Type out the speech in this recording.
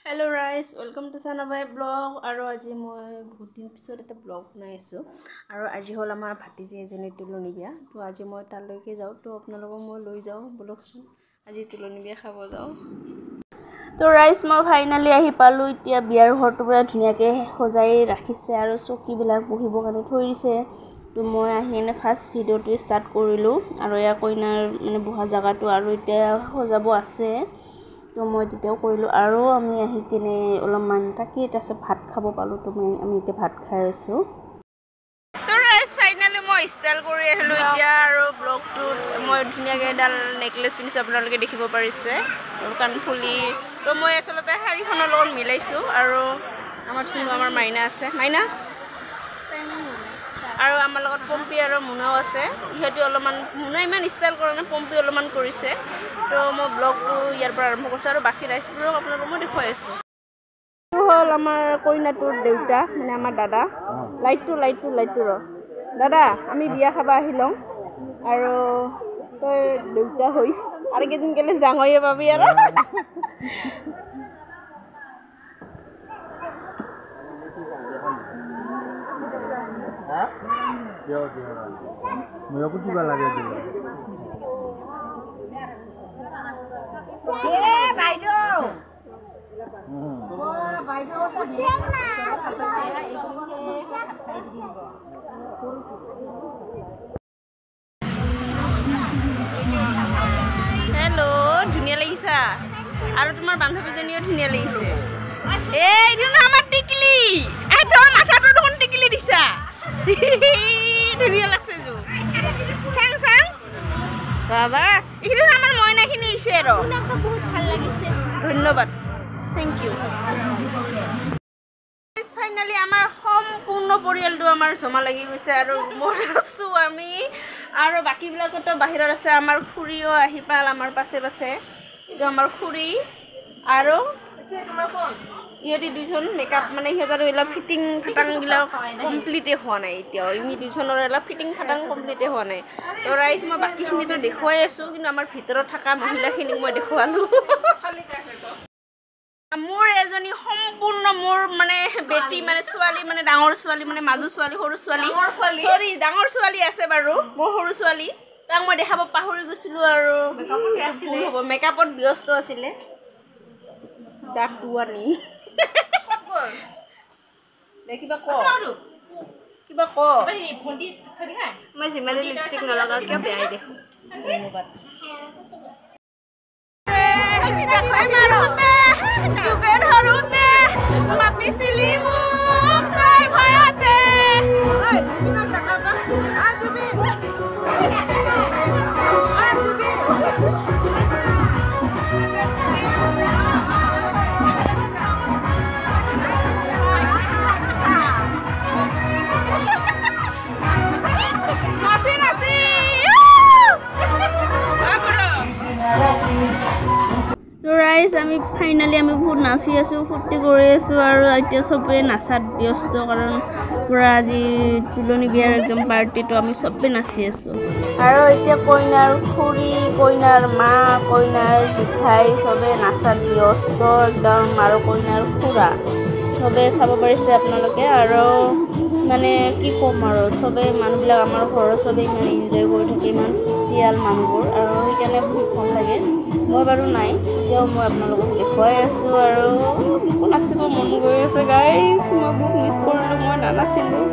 Hello guys, welcome to Sanabai blog. Aro aji moi বহুত দিন পিছত এটা ব্লগ বনাই আছো আৰু আজি হল আমাৰ ভাটিজি এজনী তুলনি বিয়া তো আজি মই তালৈকে যাও তো আপোনালোকক মই লৈ যাও বলকচোন আজি তুলনি বিয়া খাব যাও তো ৰাইজ মই ফাইনালি আহি পালো এতিয়া বিয়াৰ ঘৰটো পুৰা ধুনিয়াকে সজাই ৰাখিছে আৰু চকী বিলাক বহিব কাৰণে থৈ দিছে তো মই আহিনে ফাৰ্স্ট ভিডিওটো ষ্টাৰ্ট কৰিলো আৰু ইয়া কইনাৰ মানে বহা জায়গাটো আৰু এতিয়া সজাব আছে তো মই তেতিয়াও কৰিলো আৰু আমি আহি কিনে অলপমান তাকি তাছে ভাত খাব পালো তো আমি এতিয়া ভাত খাই আছো তো ৰাইজ ফাইনালি মই ষ্টাইল কৰি আহিলো এতিয়া আৰু ব্লগটো মই ধুনিয়াকে ডাল নেকলেছ পিনিছ আপোনালোকে দেখিব পাৰিছে আৰু কানফুলি তো মই আসলতে শাৰীখনৰ লগত মিলাইছো আৰু আমাৰ মাইনা আছে মাইনা আৰু আমাৰ লগত পম্পি আৰু মুনাও আছে ইহঁতি অলপমান মুনা ইমান ষ্টাইল কৰা নাই পম্পি অলপমান কৰিছে তো মই ব্লগটো ইয়াৰ পৰা আৰম্ভ কৰিছো আৰু বাকি ৰাইজবোৰক আপোনালোকক মই দেখুৱাই আছো হল আমাৰ কইনাটোৰ দেউতা মানে আমাৰ দাদা লাইটটো ৰ দাদা আমি বিয়া খাবা আহিলং আৰু তই দেউতা হৈছ আৰু কেদিন গেলে ডাঙৰীয়ে পাবি আৰু মই আপু কিবা লাগে দিলে এ বাইদো বাইদো তো দেখ না হেল্ল ধুনিয়া লাগিছা আৰু তোমাৰ বান্ধৱীজনীও ধুনিয়া লাগিছে এই দিন আমাৰ টিকলি এটো মাথাটো দেখোন টিকলি দিছা ধুনিয়া লাগছে জু সাং সাং বাবা ইখিনি আমাৰ মইনাখিনি ইছে ৰ আপোনাক বহুত ভাল লাগিছে ধন্যবাদ থ্যাংক ইউ ফাইনালি আমাৰ সম্পূৰ্ণ পৰিয়ালটো আমাৰ জমা লাগি গৈছে আৰু মোৰ আছো আমি আৰু বাকি বিলাকতো বাহিৰত আছে আমাৰ খুৰীও আহি পাল আমাৰ পাছে এইটো আমাৰ খুৰী আৰু তোমাৰ কোন ইহঁতি দুজন মেকআপ মানে ইহঁতৰ এলা ফিটিং ফাটাং বিলাক কমপ্লিটে হোৱা নাই এতিয়া ইনি দুজনৰ এলা ফিটিং ফাটাং কমপ্লিটে হোৱা নাই তো ৰাইজ মই বাকিখিনিতো দেখুৱাই আছো কিন্তু আমাৰ ভিতৰত থকা মহিলাখিনিক মই দেখুৱালো মোৰ এজনী সম্পূৰ্ণ মোৰ মানে বেটি মানে ছোৱালী মানে ডাঙৰ ছোৱালী মানে মাজু ছোৱালী সৰু ছোৱালী সৰি ডাঙৰ ছোৱালী আছে বাৰু মোৰ সৰু ছোৱালী তাক মই দেখাব পাহৰি গৈছিলো আৰু মেকআপত ব্যস্ত আছিলে দাঁতুৱানি কিবা ক মই যিমানে লিপষ্টিক নলগাও কিয় বেয়াই দেখো ধন্যবাদ আমি ফাইনালি আমি বহুত নাচি আছো ফুৰ্তি কৰি আছো আৰু এতিয়া সবে নাচাত ব্যস্ত কাৰণ পুৰা আজি তুলনি বিয়াৰ একদম পাৰ্টিটো আমি সবে নাচি আছো আৰু এতিয়া কইনাৰ খুৰী কইনাৰ মা কইনাৰ জেঠাই সবে নাচাত ব্যস্ত একদম আৰু কইনাৰ খুৰা সবে চাব পাৰিছে আপোনালোকে আৰু মানে কি কম আৰু সবে মানুহবিলাক আমাৰ ঘৰৰ সবে ইমান এনজয় কৰি থাকে ইমান তিয়াল মানুহবোৰ আৰু সেইকাৰণে বহুত ভাল লাগে মই বাৰু নাই এতিয়াও মই আপোনালোকক দেখুৱাই আছো আৰু মোক নাচিব মন গৈ আছে গাইজ মই বহুত মিছ কৰিলোঁ মই নানাছিলোঁ